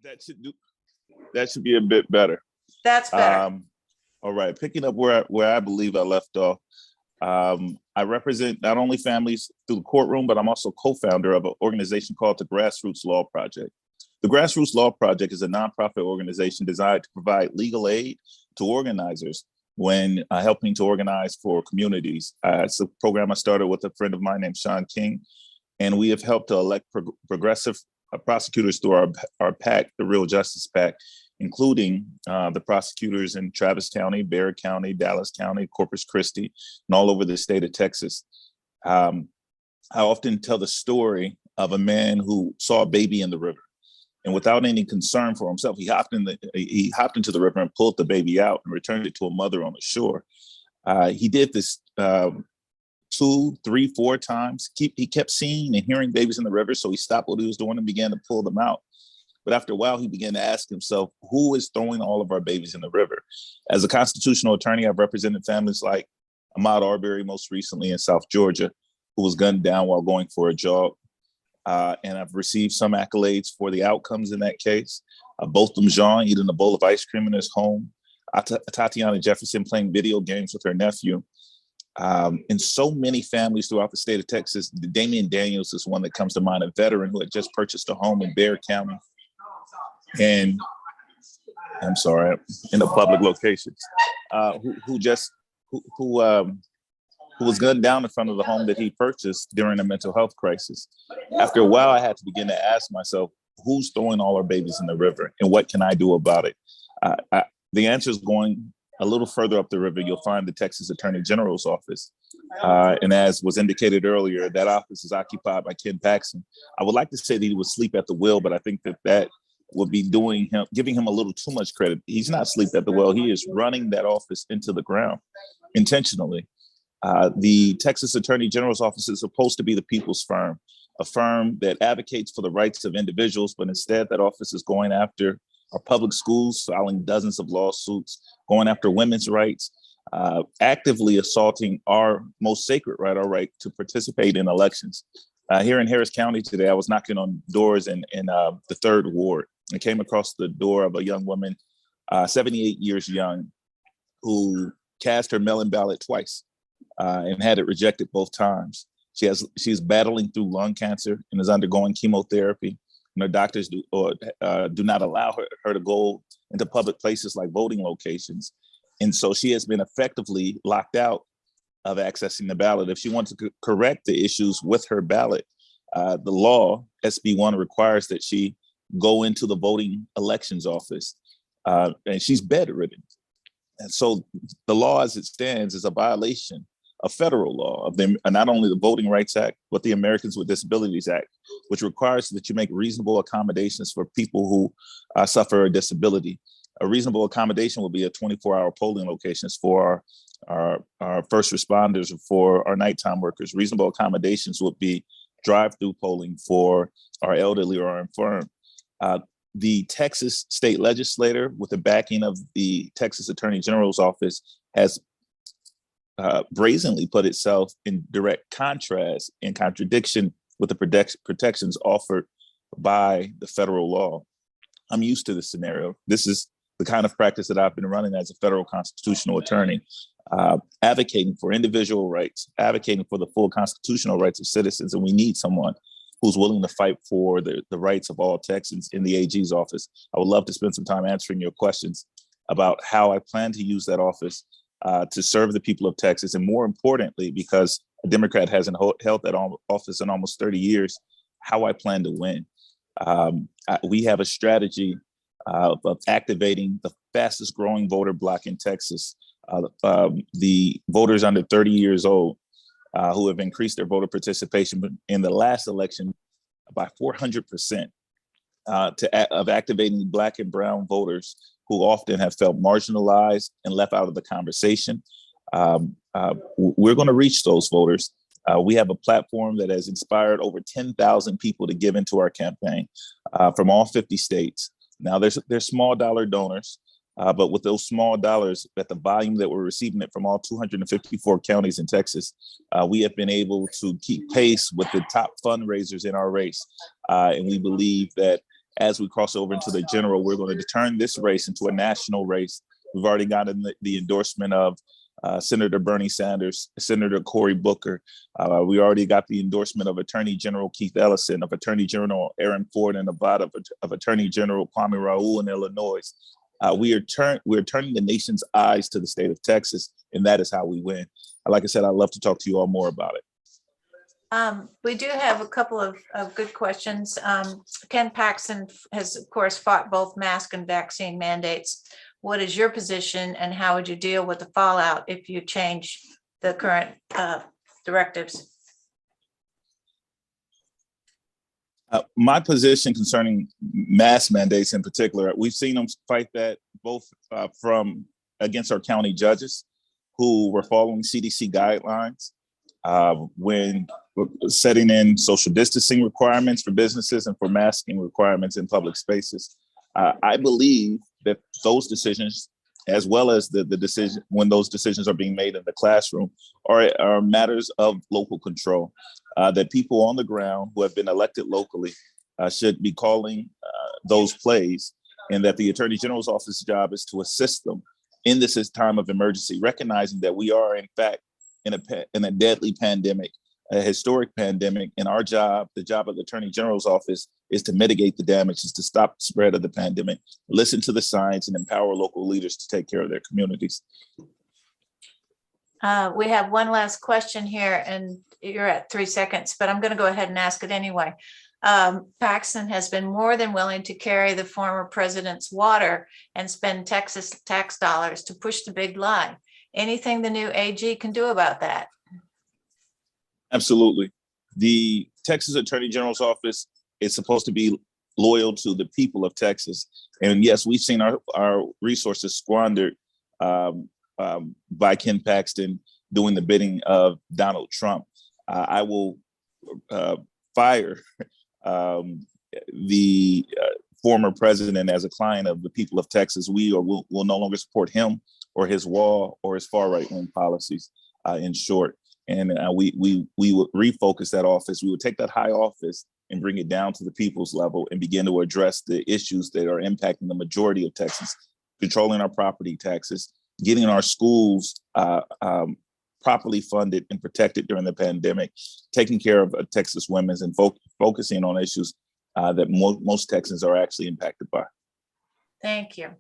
That should do. That should be a bit better. That's better. All right, picking up where I believe I left off. I represent not only families through the courtroom, but I'm also co-founder of an organization called the Grassroots Law Project. The Grassroots Law Project is a nonprofit organization designed to provide legal aid to organizers when helping to organize for communities. It's a program I started with a friend of mine named Sean King, and we have helped to elect progressive prosecutors through our PAC, the Real Justice PAC, including the prosecutors in Travis County, Barrett County, Dallas County, Corpus Christi, and all over the state of Texas. I often tell the story of a man who saw a baby in the river, and without any concern for himself, he hopped into the river and pulled the baby out and returned it to a mother on the shore. He did this 2, 3, 4 times. He kept seeing and hearing babies in the river, so he stopped what he was doing and began to pull them out. But after a while, he began to ask himself, who is throwing all of our babies in the river? As a constitutional attorney, I've represented families like Ahmaud Arbery, most recently in South Georgia, who was gunned down while going for a jog. And I've received some accolades for the outcomes in that case. Botham Jean eating a bowl of ice cream in his home. Tatiana Jefferson playing video games with her nephew. In so many families throughout the state of Texas, Damian Daniels is one that comes to mind, a veteran who had just purchased a home in Barrett County. And I'm sorry, in a public location, who was gunned down in front of the home that he purchased during a mental health crisis. After a while, I had to begin to ask myself, who's throwing all our babies in the river and what can I do about it? The answer is going a little further up the river. You'll find the Texas Attorney General's office. And as was indicated earlier, that office is occupied by Ken Paxton. I would like to say that he would sleep at the wheel, but I think that would be giving him a little too much credit. He's not asleep at the wheel. He is running that office into the ground intentionally. The Texas Attorney General's office is supposed to be the people's firm, a firm that advocates for the rights of individuals, but instead that office is going after our public schools, filing dozens of lawsuits, going after women's rights, actively assaulting our most sacred right, our right to participate in elections. Here in Harris County today, I was knocking on doors in the 3rd Ward. I came across the door of a young woman, 78 years young, who cast her mail-in ballot twice and had it rejected both times. She's battling through lung cancer and is undergoing chemotherapy. And her doctors do not allow her to go into public places like voting locations. And so she has been effectively locked out of accessing the ballot. If she wants to correct the issues with her ballot, the law, SB 1, requires that she go into the voting elections office, and she's bedridden. And so the law as it stands is a violation of federal law, of not only the Voting Rights Act, but the Americans with Disabilities Act, which requires that you make reasonable accommodations for people who suffer a disability. A reasonable accommodation will be a 24-hour polling locations for our first responders, for our nighttime workers. Reasonable accommodations would be drive-through polling for our elderly or our infirm. The Texas state legislature, with the backing of the Texas Attorney General's office, has brazenly put itself in direct contrast and contradiction with the protections offered by the federal law. I'm used to this scenario. This is the kind of practice that I've been running as a federal constitutional attorney, advocating for individual rights, advocating for the full constitutional rights of citizens. And we need someone who's willing to fight for the rights of all Texans in the AG's office. I would love to spend some time answering your questions about how I plan to use that office to serve the people of Texas. And more importantly, because a Democrat hasn't held that office in almost 30 years, how I plan to win. We have a strategy of activating the fastest growing voter bloc in Texas. The voters under 30 years old who have increased their voter participation in the last election by 400%, of activating Black and brown voters who often have felt marginalized and left out of the conversation. We're going to reach those voters. We have a platform that has inspired over 10,000 people to give into our campaign from all 50 states. Now, there's small dollar donors, but with those small dollars, at the volume that we're receiving it from all 254 counties in Texas, we have been able to keep pace with the top fundraisers in our race. And we believe that as we cross over into the general, we're going to turn this race into a national race. We've already gotten the endorsement of Senator Bernie Sanders, Senator Cory Booker. We already got the endorsement of Attorney General Keith Ellison, of Attorney General Aaron Ford in Nevada, of Attorney General Kwame Raoul in Illinois. We're turning the nation's eyes to the state of Texas, and that is how we win. Like I said, I'd love to talk to you all more about it. We do have a couple of good questions. Ken Paxton has, of course, fought both mask and vaccine mandates. What is your position, and how would you deal with the fallout if you change the current directives? My position concerning mask mandates in particular, we've seen them fight that both from against our county judges who were following CDC guidelines when setting in social distancing requirements for businesses and for masking requirements in public spaces. I believe that those decisions, as well as the decision when those decisions are being made in the classroom, are matters of local control, that people on the ground who have been elected locally should be calling those plays, and that the Attorney General's office's job is to assist them in this time of emergency, recognizing that we are, in fact, in a deadly pandemic, a historic pandemic, and our job, the job of the Attorney General's office, is to mitigate the damage, is to stop the spread of the pandemic, listen to the science, and empower local leaders to take care of their communities. We have one last question here, and you're at 3 seconds, but I'm going to go ahead and ask it anyway. Paxton has been more than willing to carry the former president's water and spend Texas tax dollars to push the big lie. Anything the new AG can do about that? Absolutely. The Texas Attorney General's office is supposed to be loyal to the people of Texas. And yes, we've seen our resources squandered by Ken Paxton doing the bidding of Donald Trump. I will fire the former president as a client of the people of Texas. We will no longer support him or his wall or his far right-wing policies, in short. And we would refocus that office. We would take that high office and bring it down to the people's level and begin to address the issues that are impacting the majority of Texas, controlling our property taxes, getting our schools properly funded and protected during the pandemic, taking care of Texas women, and focusing on issues that most Texans are actually impacted by. Thank you.